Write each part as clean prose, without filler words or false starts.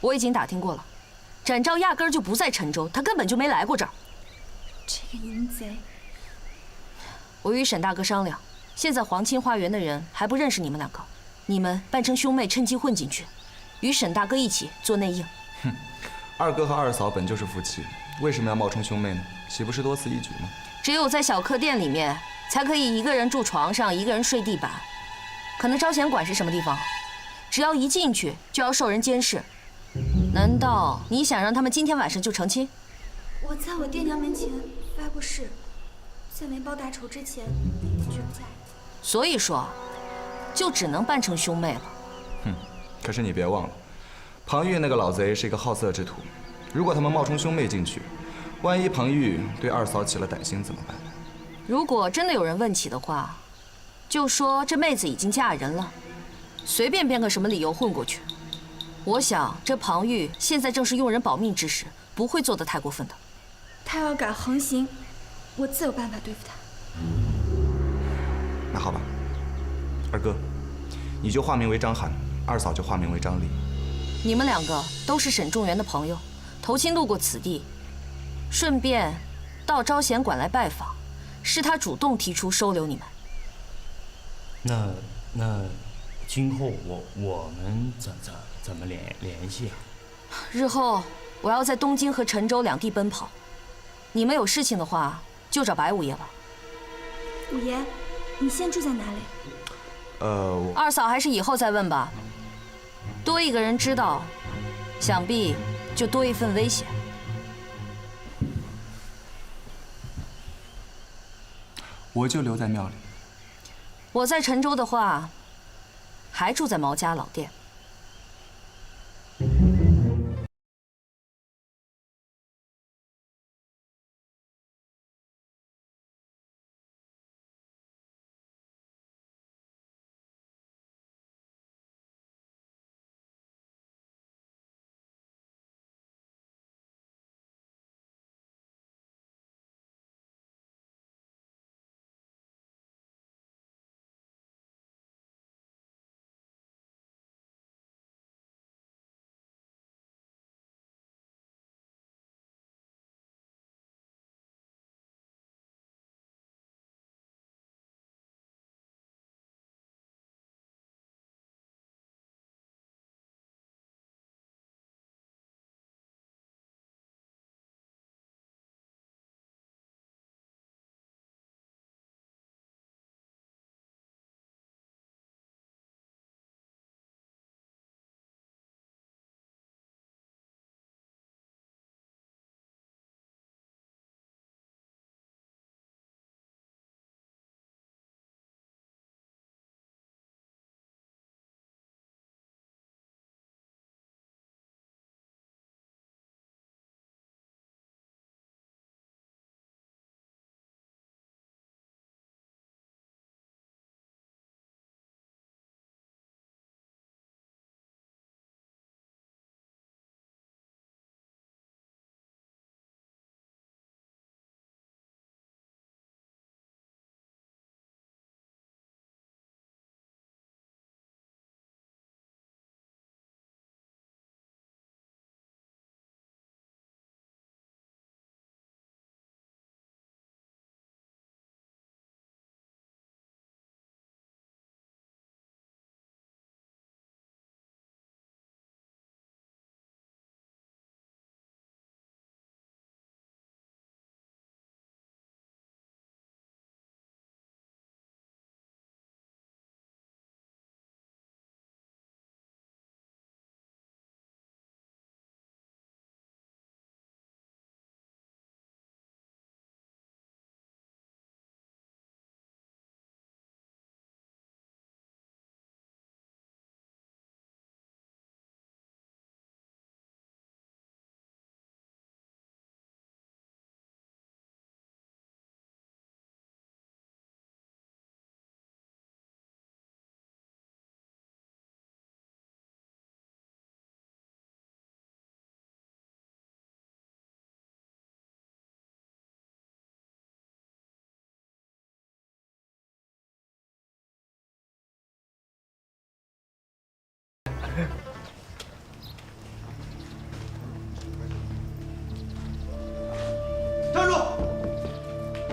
我已经打听过了，展昭压根儿就不在陈州，他根本就没来过这儿。这个淫贼！我与沈大哥商量，现在皇亲花园的人还不认识你们两个，你们扮成兄妹，趁机混进去，与沈大哥一起做内应。哼，二哥和二嫂本就是夫妻，为什么要冒充兄妹呢？岂不是多此一举吗？只有在小客店里面，才可以一个人住床上，一个人睡地板。可能招贤馆是什么地方？只要一进去就要受人监视。难道你想让他们今天晚上就成亲？我在我爹娘门前发过誓，在没报大仇之前，绝不嫁人。所以说，就只能扮成兄妹了。哼，可是你别忘了，庞玉那个老贼是一个好色之徒，如果他们冒充兄妹进去，万一庞玉对二嫂起了歹心怎么办？如果真的有人问起的话，就说这妹子已经嫁人了，随便编个什么理由混过去。我想这庞玉现在正是用人保命之时，不会做得太过分的。他要敢横行，我自有办法对付他。那好吧，二哥，你就化名为张翰，二嫂就化名为张丽。你们两个都是沈仲元的朋友，头亲路过此地，顺便到招贤馆来拜访，是他主动提出收留你们。那今后我们怎么联系啊？日后我要在东京和陈州两地奔跑，你们有事情的话就找白五爷了。五爷，你现住在哪里？二嫂还是以后再问吧。多一个人知道，想必就多一份危险。我就留在庙里。我在陈州的话，还住在毛家老店。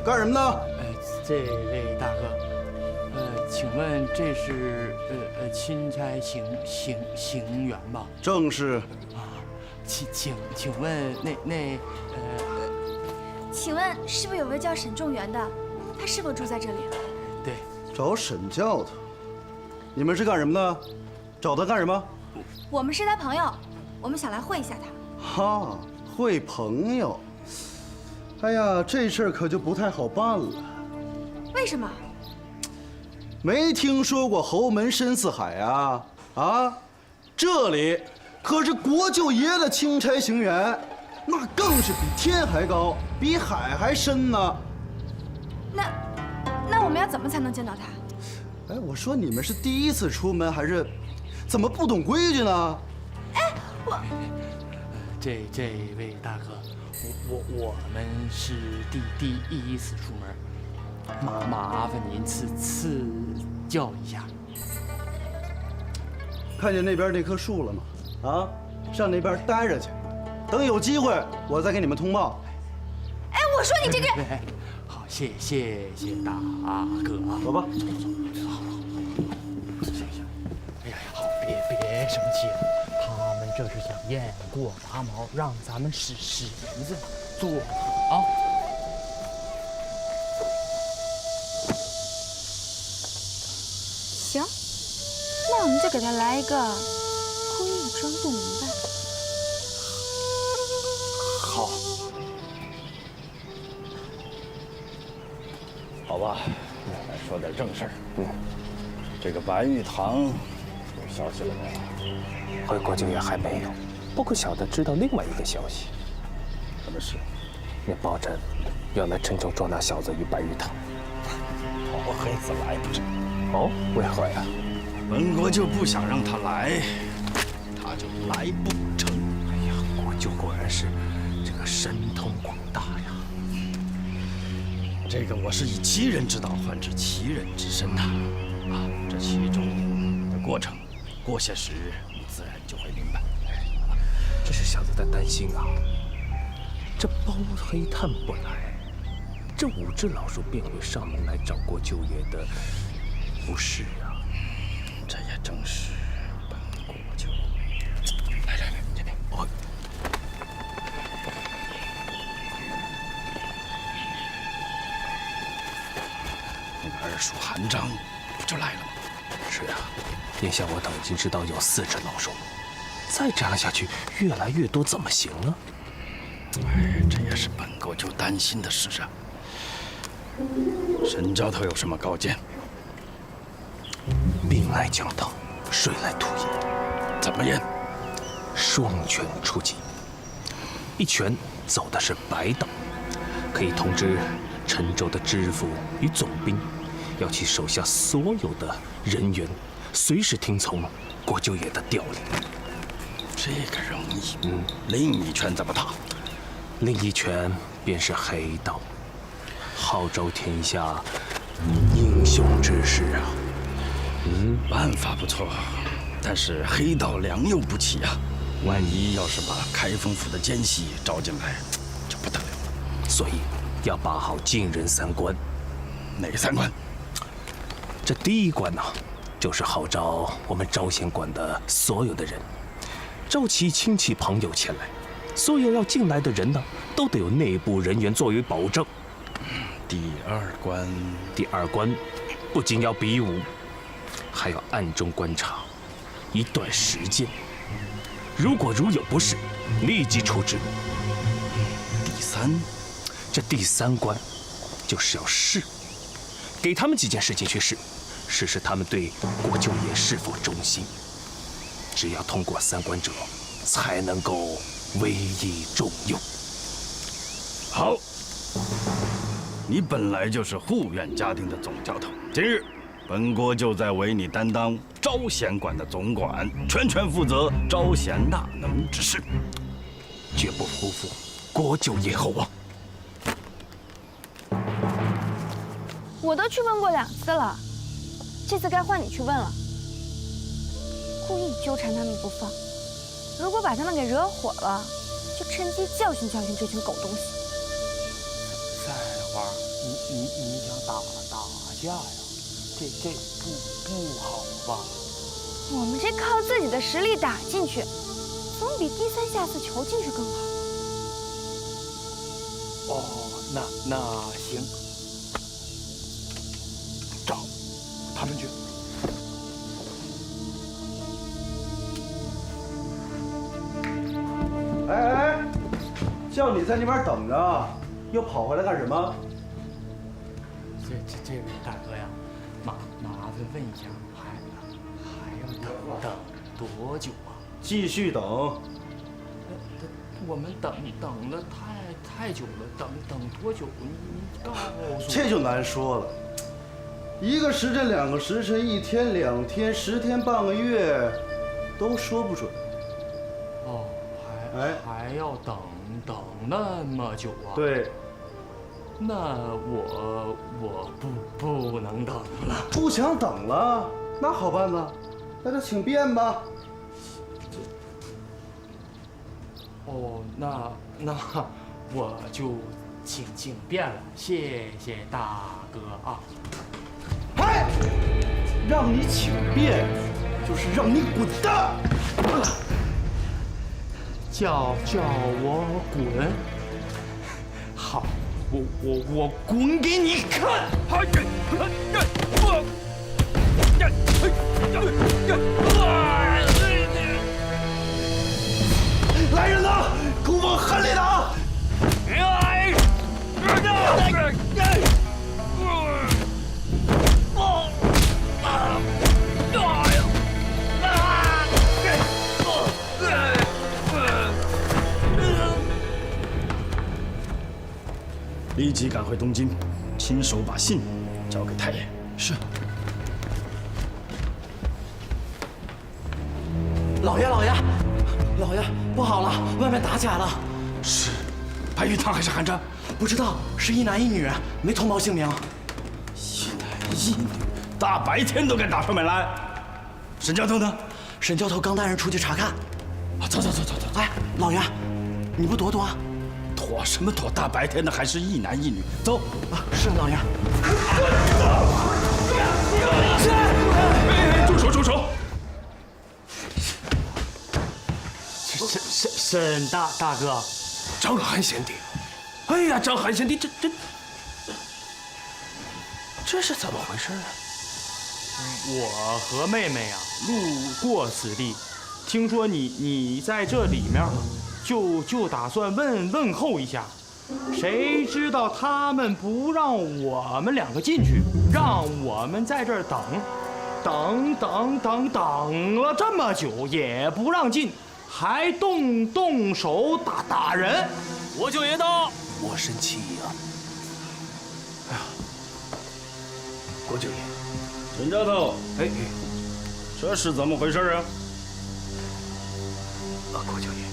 干什么呢？这位大哥，请问这是钦差行员吧？正是。请问请问是不是有位叫沈仲元的？他是否住在这里？对，找沈教头。你们是干什么的？找他干什么？我们是他朋友，我们想来会一下他。哈，会朋友。哎呀，这事儿可就不太好办了。为什么？没听说过侯门深似海啊？啊，这里可是国舅爷的钦差行员，那更是比天还高，比海还深呢。那我们要怎么才能见到他？哎，我说你们是第一次出门，还是怎么不懂规矩呢？哎，这位大哥，我们是第一次出门，麻烦您赐教一下。看见那边那棵树了吗？啊，上那边待着去，等有机会我再给你们通报。哎，我说你这个人，好，谢大哥，走吧。行，哎呀，好，别生气了，他们这是想雁过拔毛，让咱们使银子做好。行，那我们就给他来一个故意装不明白。好，好吧，来说点正事儿。这个白玉堂有消息了没有？回国舅爷还没有，不过小的知道另外一个消息。什么事？那包拯要来郴州捉那小子与白玉堂。好黑子来不成？哦，为何呀？本国就不想让他来，他就来不成。哎呀，国舅果然是这个神通广大呀！这个我是以其人之道换治其人之身呐。这其中的过程，过些时日，你自然就会明白。这是小子在担心啊。这包黑炭不来，这五只老鼠便会上门来找国舅爷的，不是啊？这也正是本国舅。来，这边。哦。那个二鼠韩章不就来了吗？是啊，眼下我等已经知道有4只老鼠，再这样下去，越来越多怎么行啊？哎，这也是本国舅担心的事啊。沈教头有什么高见？兵来将挡，水来土掩。怎么验？双拳出击，一拳走的是白道，可以通知郴州的知府与总兵，要其手下所有的人员随时听从国舅爷的调令。这个容易。另一拳怎么打？另一拳便是黑道，号召天下英雄之士啊！办法不错，但是黑道良莠不齐啊，万一要是把开封府的奸细招进来，就不得了。所以要把好禁人3关。哪3关？这第一关呢，就是号召我们招贤馆的所有的人，召其亲戚朋友前来。所有要进来的人呢，都得有内部人员作为保证。第2关，第2关不仅要比武，还要暗中观察一段时间。如有不是，立即处置。这第3关就是要试，给他们几件事情去试，试试他们对国舅爷是否忠心。只要通过3关者，才能够委以重用。好，你本来就是护院家丁的总教头，今日本国就在委你担当招贤馆的总管，全权负责招贤纳能之事，绝不辜负国舅爷厚望。我都去问过2次了，这次该换你去问了。故意纠缠他们不放，如果把他们给惹火了，就趁机教训教训这群狗东西。在的话，你想打架呀？这不好吧？我们这靠自己的实力打进去，总比低三下四球进去更好。哦，那行，找他们去。哎，叫你在那边等着，又跑回来干什么？这位大哥呀，麻烦问一下，还要等多久啊？继续等。我们等了太久了，等多久？你告诉我。这就难说了，一个时辰、两个时辰、1天、2天、10天、半个月，都说不准。哦，还要等那么久啊？对，那我不能等了。不想等了，那好办呢，那就请便吧。哦，那我就请便了，谢谢大哥啊。哎，让你请便，就是让你滚蛋。叫我滚？好，我滚给你看！来人呐，给我往狠里打！立即赶回东京，亲手把信交给太爷。是。老爷，不好了，外面打起来了。是，白玉堂还是寒战？不知道，是一男一女，没通报姓名。一男一女，大白天都敢打出门来。沈教头呢？沈教头刚带人出去查看。走。哎，老爷，你不躲？躲什么躲？大白天的还是一男一女，走。是老爷。住手！沈大哥，张韩贤弟，哎呀，张韩贤弟，这是怎么回事啊？我和妹妹呀路过此地，听说你在这里面，就打算问候一下，谁知道他们不让我们2个进去，让我们在这儿等了这么久也不让进。还动手打人，国舅爷到，我生气呀！哎呀，国舅爷，沈教头，哎，这是怎么回事啊？国舅爷，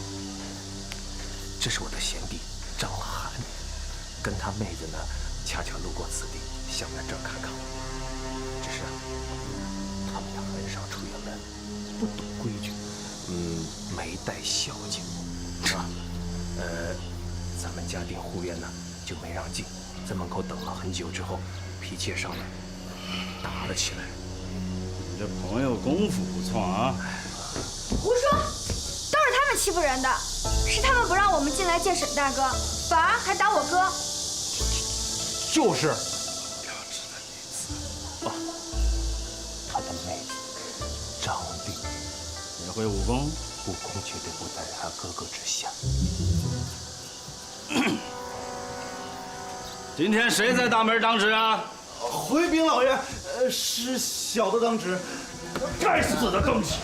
这是我的贤弟张涵，跟他妹子呢，恰巧路过此地，想来这儿看看我。只是他们俩很少出远门，不懂规矩。没带孝敬，是吧？咱们家丁护院呢就没让进，在门口等了很久之后，脾气也上来，打了起来。你这朋友功夫不错啊！胡说，都是他们欺负人的，是他们不让我们进来见沈大哥，反而还打我哥。就是。标致的女子，他的妹子张丽也会武功。武功绝对不在他哥哥之下。今天谁在大门当值啊？回禀老爷，是小的当值。该死的东西！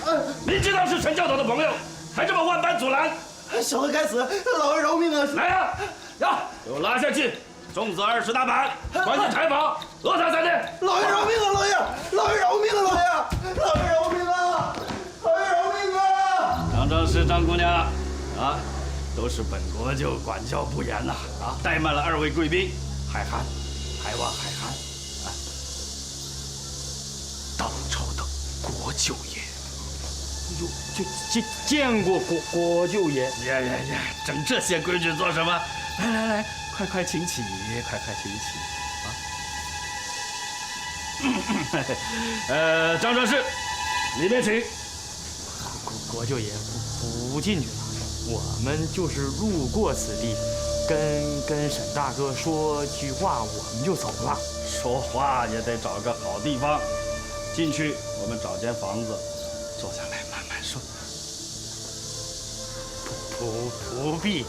明知道是陈教头的朋友，还这么万般阻拦。小的该死，老爷饶命啊！来呀，给我拉下去，重责20大板，关进柴房，饿他3天。老爷饶命啊！老爷饶命啊！老爷饶命啊！张氏张姑娘，都是本国舅管教不严呐，怠慢了2位贵宾，海涵，还望海涵。当朝的国舅爷，就见过国舅爷。整这些规矩做什么？来，快请起，快请起啊！张壮士，里面请。国舅爷不进去了，我们就是路过此地，跟沈大哥说句话，我们就走了。说话也得找个好地方，进去我们找间房子，坐下来慢慢说。不必，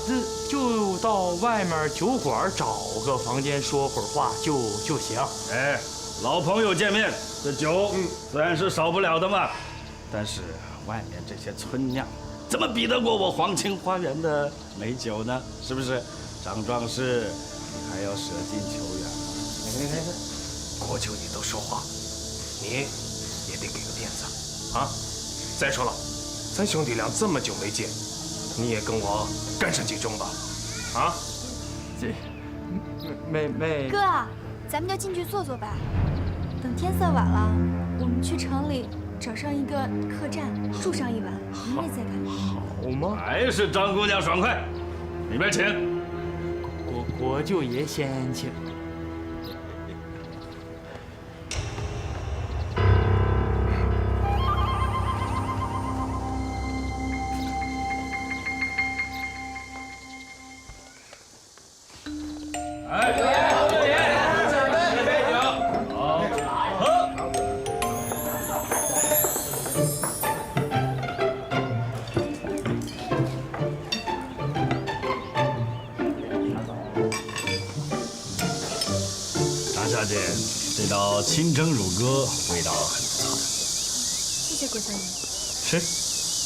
这就到外面酒馆找个房间说会儿话就行。哎，老朋友见面，这酒自然是少不了的嘛。但是外面这些村酿，怎么比得过我皇清花园的美酒呢？是不是？张壮士，你还要舍近求远。国舅爷都说话，你也得给个面子啊！再说了，咱兄弟俩这么久没见，你也跟我干上几盅吧，啊？这妹哥，咱们就进去坐坐吧。等天色晚了，我们去城里找上一个客栈住上一晚，明日再赶路。好吗？还是张姑娘爽快，里边请。国舅爷先请。小姐，这道清蒸乳鸽味道很不错。谢谢国舅爷。吃，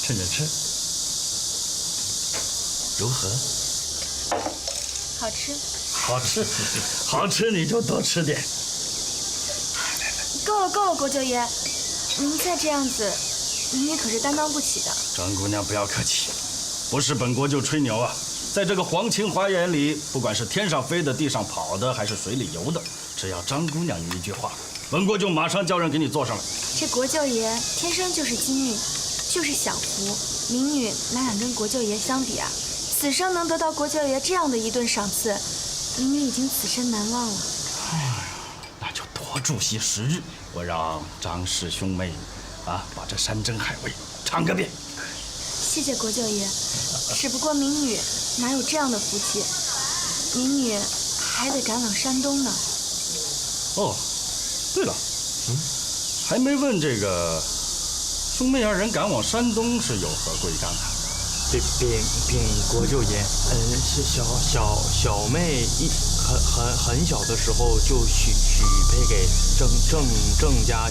趁着吃。如何？好吃。好吃，好吃你就多吃点。够了，国舅爷，您再这样子，民女可是担当不起的。张姑娘不要客气，不是本国舅吹牛啊。在这个皇清花园里，不管是天上飞的、地上跑的，还是水里游的，只要张姑娘你一句话，本国舅马上叫人给你做上来。这国舅爷天生就是金运，就是享福，民女哪敢跟国舅爷相比啊？此生能得到国舅爷这样的一顿赏赐，民女已经此生难忘了。哎呀，那就多住些时日，我让张氏兄妹把这山珍海味尝个遍。谢谢国舅爷，只不过民女哪有这样的福气？民女还得赶往山东呢。哦，对了，还没问这个兄妹二人赶往山东是有何贵干啊？禀国舅爷，小妹很小的时候就许配给郑家，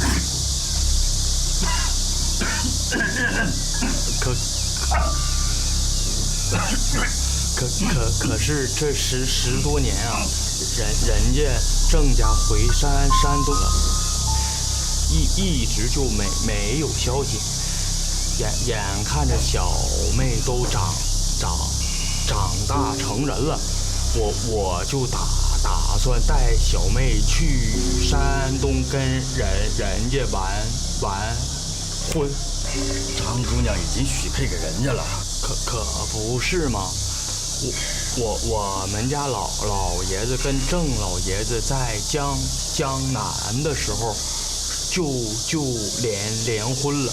可是这十多年啊，人家郑家回山东了，一直就没有消息。眼看着小妹都长大成人了，我就打算带小妹去山东跟人家完婚。张姑娘已经许配给人家了，可不是吗？我们家老爷子跟郑老爷子在江南的时候就连婚了。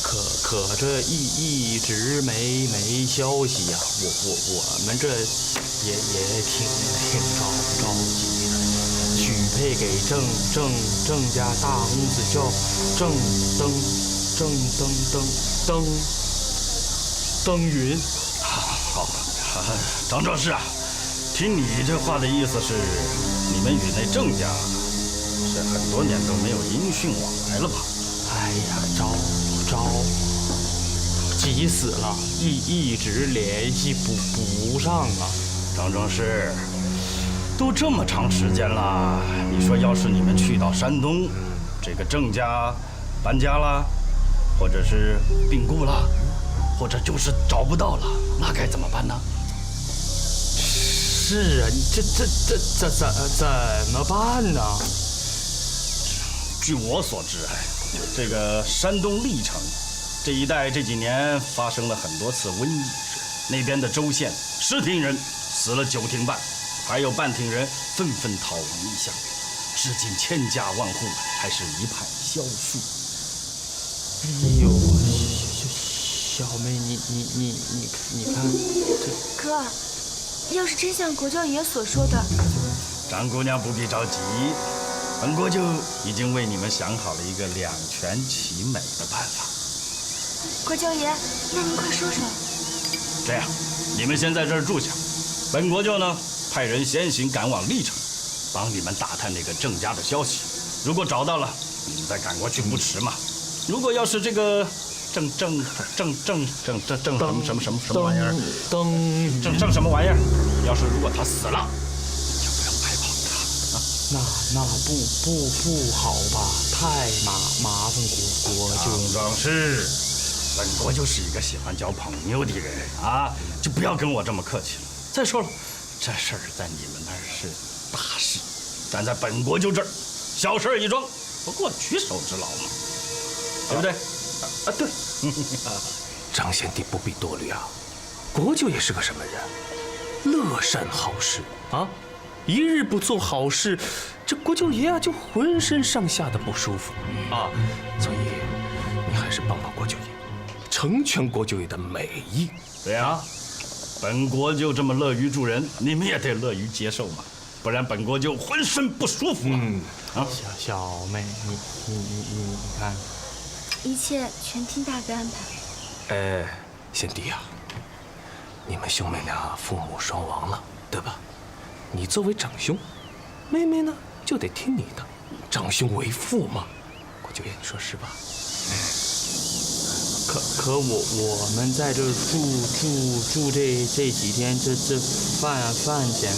可这一直没消息呀，我们这也挺着急的。许配给郑家大公子叫登云。好，张壮士啊，听你这话的意思是，你们与那郑家是很多年都没有音讯往来了吧？哎呀，着急死了，一直联系不上啊。张壮士，都这么长时间了，你说要是你们去到山东，这个郑家搬家了，或者是病故了，或者就是找不到了，那该怎么办呢？是啊，这怎么办呢？据我所知，这个山东历城这一带这几年发生了很多次瘟疫，那边的州县10町人死了9町半，还有半町人纷纷逃亡异乡，至今千家万户还是一派萧树。哎呦，小妹，你看这。哥，要是真像国舅爷所说的，张姑娘不必着急，本国舅已经为你们想好了一个两全其美的办法。国舅爷，那您快说说。这样，你们先在这儿住下，本国舅呢派人先行赶往历城，帮你们打探那个郑家的消息。如果找到了，你们再赶过去不迟嘛。如果要是这个郑什么玩意儿，郑什么玩意儿，要是如果他死了，就不要白跑他啊。那不好吧？太麻烦国舅。壮士，本国就是一个喜欢交朋友的人啊，就不要跟我这么客气了。再说了，这事儿在你们那儿是大事，但在本国舅这儿，小事一桩，不过举手之劳嘛，对不对？啊，对。张贤弟不必多虑啊，国舅也是个什么人？乐善好施啊！一日不做好事，这国舅爷啊就浑身上下的不舒服啊。所以你还是帮帮国舅爷，成全国舅爷的美意。对啊，本国舅这么乐于助人，你们也得乐于接受嘛，不然本国舅浑身不舒服啊。小妹，你看，一切全听大哥安排。贤弟呀，你们兄妹俩父母双亡了，对吧？你作为长兄，妹妹呢就得听你的，长兄为父嘛。国舅爷，你说是吧？可我们在这住这几天，这饭钱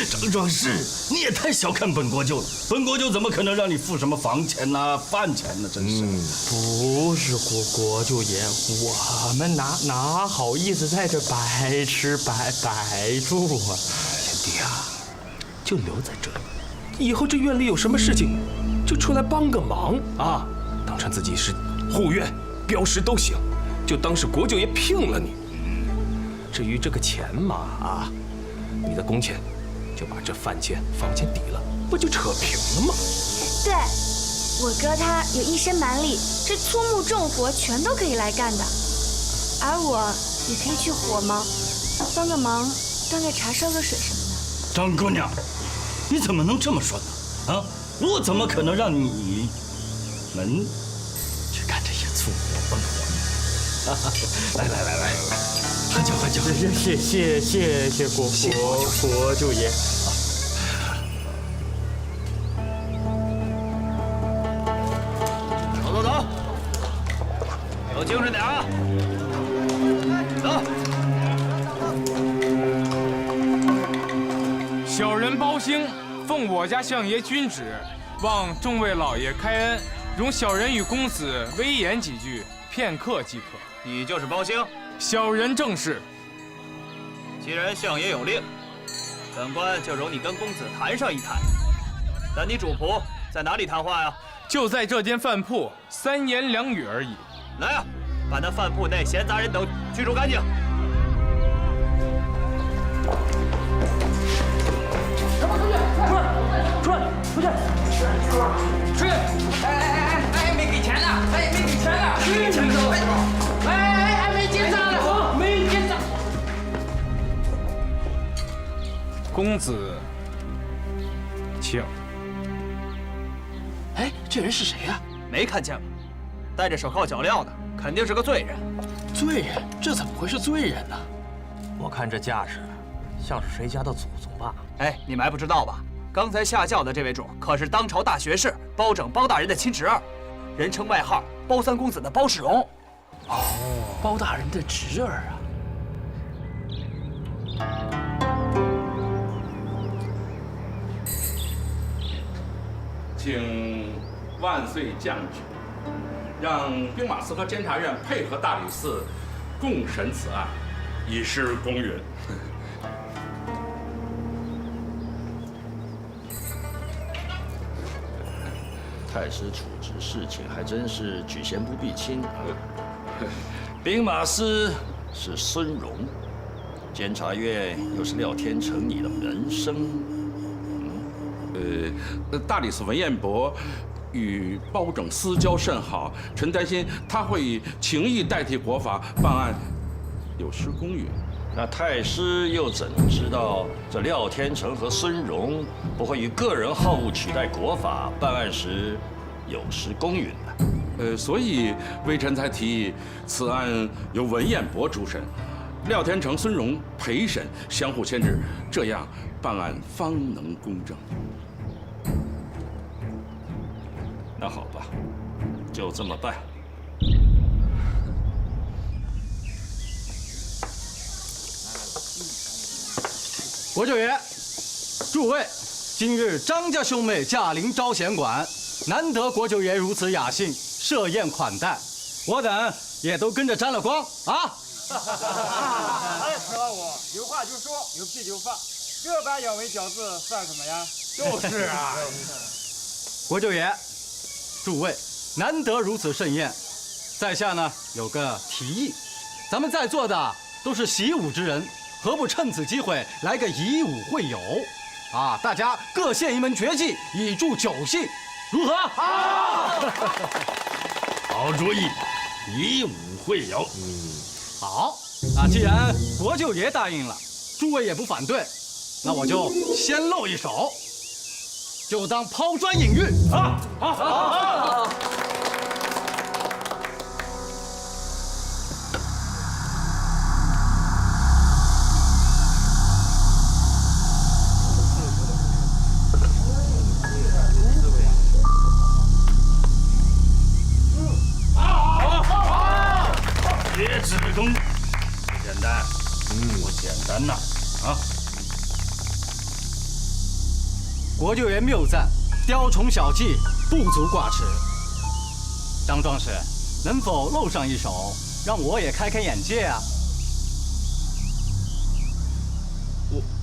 张壮士，你也太小看本国舅了。本国舅怎么可能让你付什么房钱呐、饭钱呢？真是。不是国舅爷，我们哪好意思在这白吃白住啊？贤弟啊，就留在这里，以后这院里有什么事情，就出来帮个忙啊，当成自己是护院镖师都行，就当是国舅爷聘了你。至于这个钱嘛，啊，你的工钱就把这饭钱、房钱抵了，不就扯平了吗？对，我哥他有一身蛮力，这粗木重活全都可以来干的，而我也可以去火忙，帮个忙，端个茶、烧个水什么的。张姑娘，你怎么能这么说呢？啊，我怎么可能让你们去干这些粗活笨活呢？来，喝酒。谢国舅爷。走，有精神点啊！走。小人包兴，奉我家相爷君旨，望众位老爷开恩，容小人与公子微言几句，片刻即可。你就是包兴？小人正是。既然相爷有令，本官就容你跟公子谈上一谈。但你主仆在哪里谈话呀？就在这间饭铺，3言2语而已。来啊，把那饭铺内闲杂人等驱逐干净。出去！哎，没给钱呢！哎，没给钱呢！没钱走！哎，没结账了！没结账。公子，请。哎，这人是谁呀？没看见吗？戴着手铐脚镣的，肯定是个罪人。罪人？这怎么会是罪人呢？我看这架势，像是谁家的祖宗吧？哎，你们还不知道吧？刚才下轿的这位主可是当朝大学士包拯包大人的亲侄儿，人称外号包三公子的包世荣。哦，包大人的侄儿啊！请万岁降旨，让兵马司和监察院配合大理寺共审此案，以示公允。太师处置事情还真是举贤不避亲啊！兵马司是孙荣，监察院又是廖天成你的门生。大理寺文彦博与包拯私交甚好，臣担心他会以情义代替国法办案，有失公允。那太师又怎知道这廖天成和孙荣不会以个人好恶取代国法办案时有失公允呢？所以微臣才提议此案由文彦博主审，廖天成、孙荣陪审，相互牵制，这样办案方能公正。那好吧，就这么办。国舅爷，诸位，今日张家兄妹驾临招贤馆，难得国舅爷如此雅兴，设宴款待，我等也都跟着沾了光啊！哎，石老五，有话就说，有屁就放，这般养为饺子算什么呀？就是啊。国舅爷，诸位，难得如此盛宴，在下呢有个提议，咱们在座的都是习武之人，何不趁此机会来个以武会友？啊，大家各献一门绝技，以助酒兴，如何？好，好主意，以武会友。好，那既然国舅爷答应了，诸位也不反对，那我就先露一手，就当抛砖引玉。好。别指功，不简单，不简单呐！啊！国舅爷谬赞，雕虫小技，不足挂齿。张壮士，能否露上一手，让我也开开眼界啊？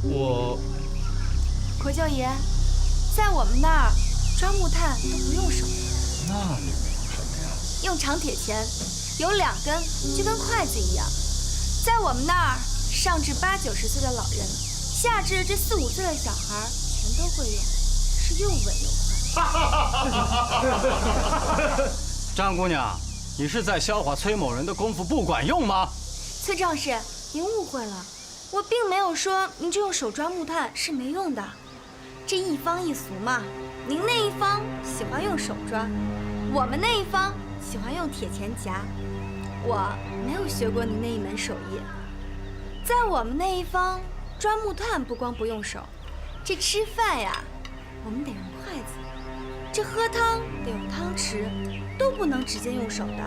我，国舅爷，在我们那儿抓木炭都不用手，那你们用什么呀？用长铁钳，有2根，就跟筷子一样。在我们那儿，上至80、90岁的老人，下至这4、5岁的小孩，全都会用，是又稳又快。张姑娘，你是在笑话崔某人的功夫不管用吗？崔壮士，您误会了，我并没有说您这用手抓木炭是没用的。这一方一俗嘛，您那一方喜欢用手抓，我们那一方喜欢用铁钳夹。我没有学过您那一门手艺，在我们那一方抓木炭不光不用手，这吃饭呀，我们得用筷子，这喝汤得用汤匙，都不能直接用手的。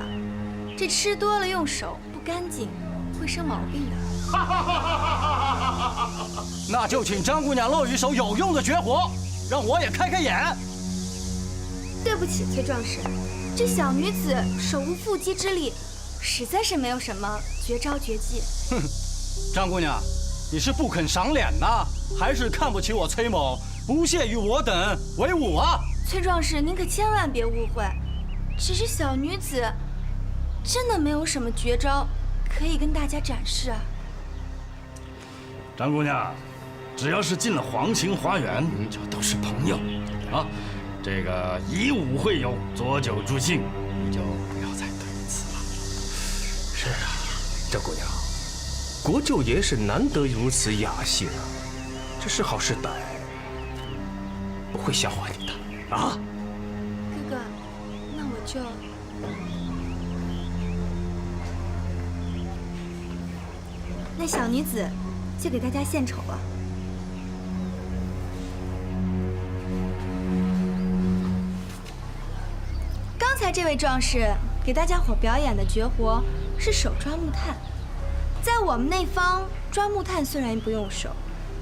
这吃多了用手不干净，会生毛病的。那就请张姑娘露一手有用的绝活，让我也开开眼。对不起，崔壮士，这小女子手无缚鸡之力，实在是没有什么绝招绝技。哼，张姑娘，你是不肯赏脸呢，还是看不起我崔某，不屑与我等为伍啊？崔壮士，您可千万别误会，只是小女子真的没有什么绝招可以跟大家展示啊。张姑娘，只要是进了皇庭花园，就都是朋友啊。这个以武会友，佐酒助兴，你就不要再推辞了。是啊，张姑娘，国舅爷是难得如此雅兴啊，这是好是歹，不会笑话你的啊。哥哥，那我就……那小女子就给大家献丑了。刚才这位壮士给大家伙表演的绝活是手抓木炭，在我们那方抓木炭虽然不用手，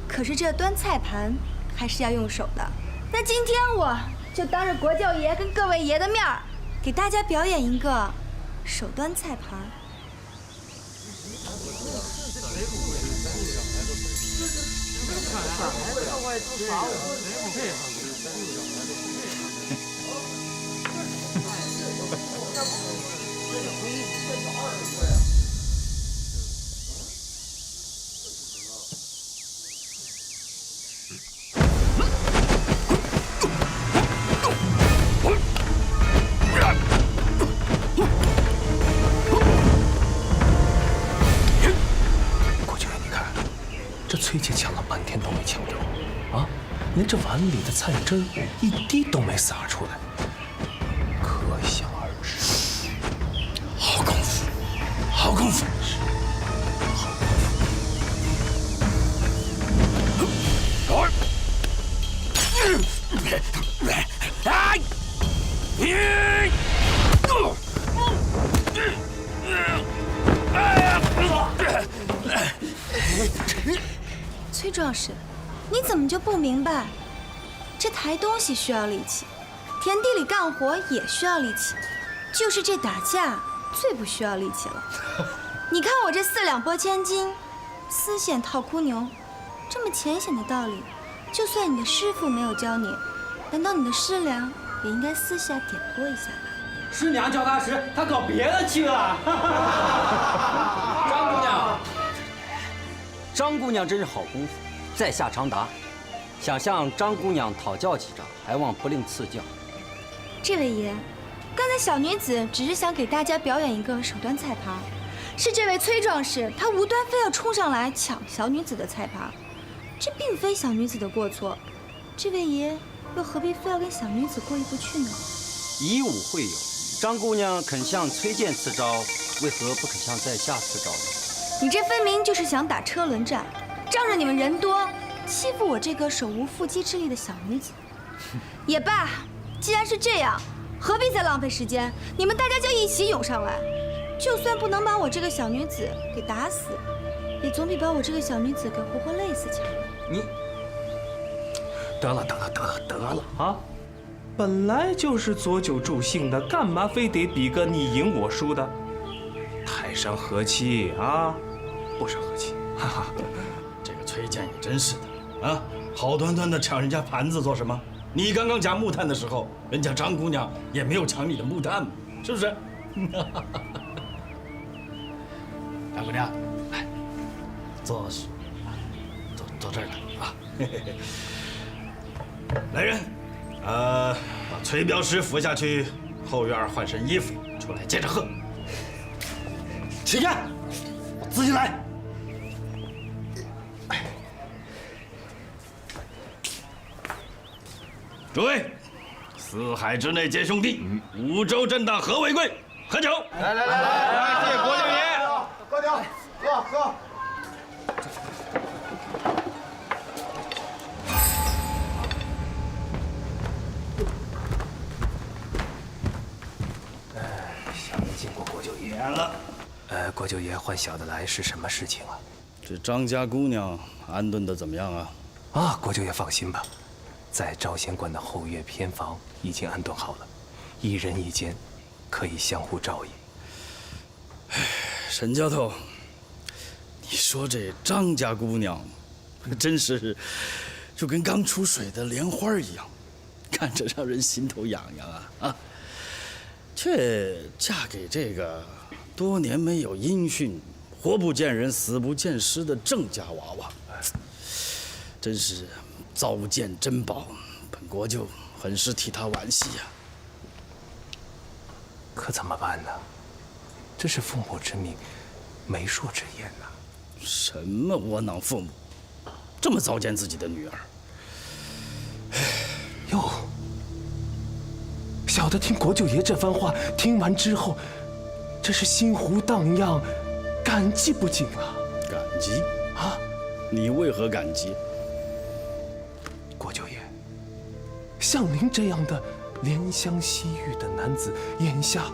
可是这端菜盘还是要用手的。那今天我就当着国舅爷跟各位爷的面儿，给大家表演一个手端菜盘。这崔姐抢了半天都没抢着，啊，连这碗里的菜汁儿一滴都没洒出来，可想而知。好功夫，好功夫！崔壮士，你怎么就不明白？这抬东西需要力气，田地里干活也需要力气，就是这打架最不需要力气了。你看我这4两拨千斤，丝线套箍牛，这么浅显的道理，就算你的师傅没有教你，难道你的师娘也应该私下点拨一下吧？师娘教他时，他搞别的去了。张姑娘，张姑娘真是好功夫，在下常达，想向张姑娘讨教几招，还望不吝赐教。这位爷，刚才小女子只是想给大家表演一个手端菜盘，是这位崔壮士他无端非要冲上来抢小女子的菜盘，这并非小女子的过错，这位爷又何必非要跟小女子过意不去呢？以武会友，张姑娘肯向崔健赐招，为何不肯向在下赐招呢？你这分明就是想打车轮战，仗着你们人多，欺负我这个手无缚鸡之力的小女子。也罢，既然是这样，何必再浪费时间？你们大家就一起涌上来，就算不能把我这个小女子给打死，也总比把我这个小女子给活活累死强。你得了啊！本来就是佐酒助兴的，干嘛非得比个你赢我输的？太伤和气啊！不伤和气，哈哈。这个崔健也真是的啊，好端端的抢人家盘子做什么？你刚刚夹木炭的时候，人家张姑娘也没有抢你的木炭嘛，是不是？张姑娘，来，坐这儿来啊！来人，把崔镖师扶下去，后院换身衣服，出来接着喝。起开，我自己来。诸位，四海之内皆兄弟，五洲震荡和为贵。喝酒！来，谢谢国舅爷，喝酒，喝。小的见过国舅爷了。国舅爷唤小的来是什么事情啊？这张家姑娘安顿的怎么样啊？啊，国舅爷放心吧，在招贤馆的后院偏房已经安顿好了，一人一间，可以相互照应。沈教头，你说这张家姑娘，真是就跟刚出水的莲花一样，看着让人心头痒痒啊！却嫁给这个多年没有音讯、活不见人、死不见尸的郑家娃娃，真是糟践珍宝，本国舅很是替她惋惜呀。可怎么办呢？这是父母之命，媒妁之言呐。什么窝囊父母，这么糟践自己的女儿？哟，小的听国舅爷这番话，听完之后，这是心湖荡漾，感激不尽啊！感激啊？你为何感激？国舅爷，像您这样的怜香惜玉的男子，眼下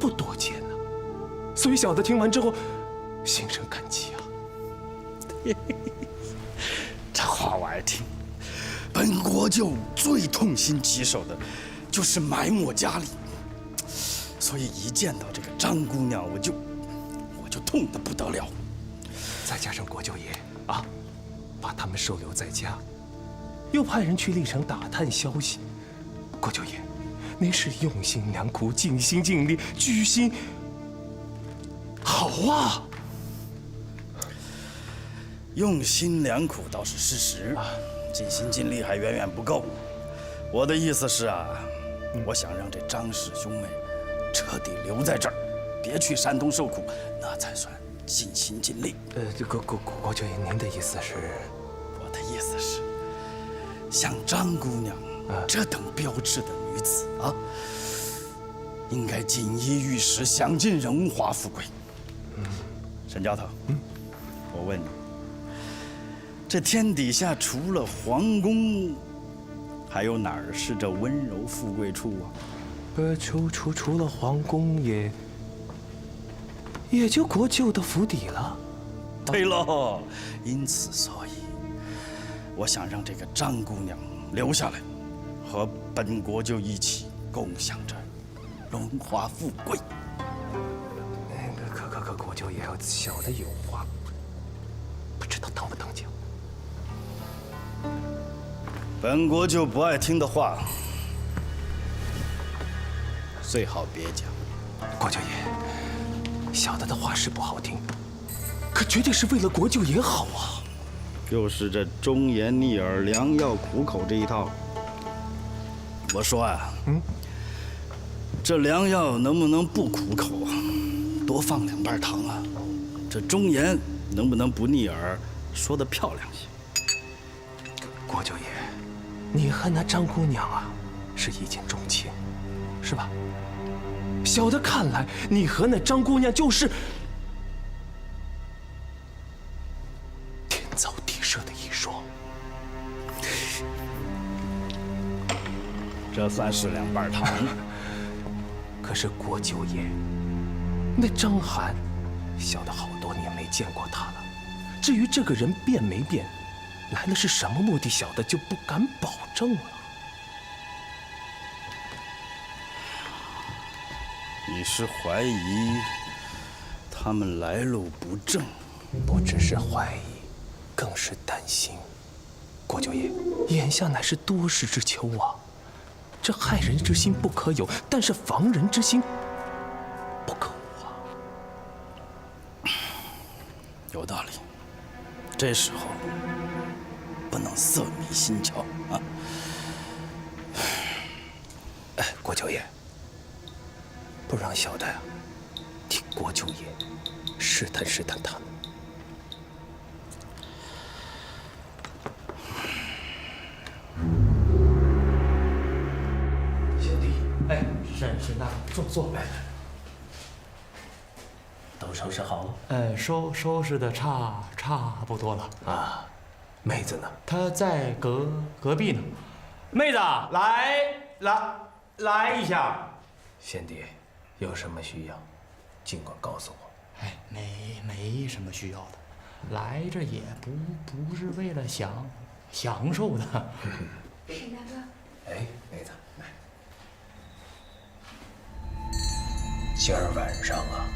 不多见呐。所以小的听完之后，心生感激啊。这话我爱听。本国舅最痛心疾首的，就是埋没家里，所以一见到这个张姑娘，我就痛得不得了。再加上国舅爷啊，把他们收留在家，又派人去历城打探消息。国舅爷，您是用心良苦、尽心尽力、居心好啊！用心良苦倒是事实，尽心尽力还远远不够。我的意思是啊，我想让这张氏兄妹彻底留在这儿，别去山东受苦，那才算尽心尽力。国舅爷，您的意思是？我的意思是，像张姑娘这等标致的女子啊，应该锦衣玉食，享尽荣华富贵。沈教头，我问你，这天底下除了皇宫，还有哪儿是这温柔富贵处啊？除了皇宫也就国舅的府邸了。对喽，因此所以，我想让这个张姑娘留下来，和本国舅一起共享着荣华富贵。可国舅爷小的有话，不知道当不当讲。本国舅不爱听的话，最好别讲。国舅爷，小的话是不好听，可绝对是为了国舅爷好啊！又是这忠言逆耳、良药苦口这一套。我说啊，这良药能不能不苦口啊？多放2瓣糖啊！这忠言能不能不逆耳，说得漂亮些？国舅爷，你和那张姑娘啊，是一见钟情，是吧？小的看来，你和那张姑娘就是天造地设的一双。这算是2瓣糖。可是国舅爷，那张涵，小的好多年没见过他了。至于这个人变没变，来了是什么目的，小的就不敢保证了。你是怀疑他们来路不正？不只是怀疑，更是担心。国舅爷，眼下乃是多事之秋啊，这害人之心不可有，但是防人之心不可无啊。有道理，这时候不能色迷心窍啊！哎，国舅爷，不让小的呀，替国舅爷试探试探他们。小弟，哎，沈大，坐。都收拾好了？收拾的差不多了啊。妹子呢？她在隔壁呢。妹子，来一下。贤弟，有什么需要，尽管告诉我。哎，没什么需要的，来这也不是为了享受的。沈大哥。哎，妹子，来。今儿晚上啊，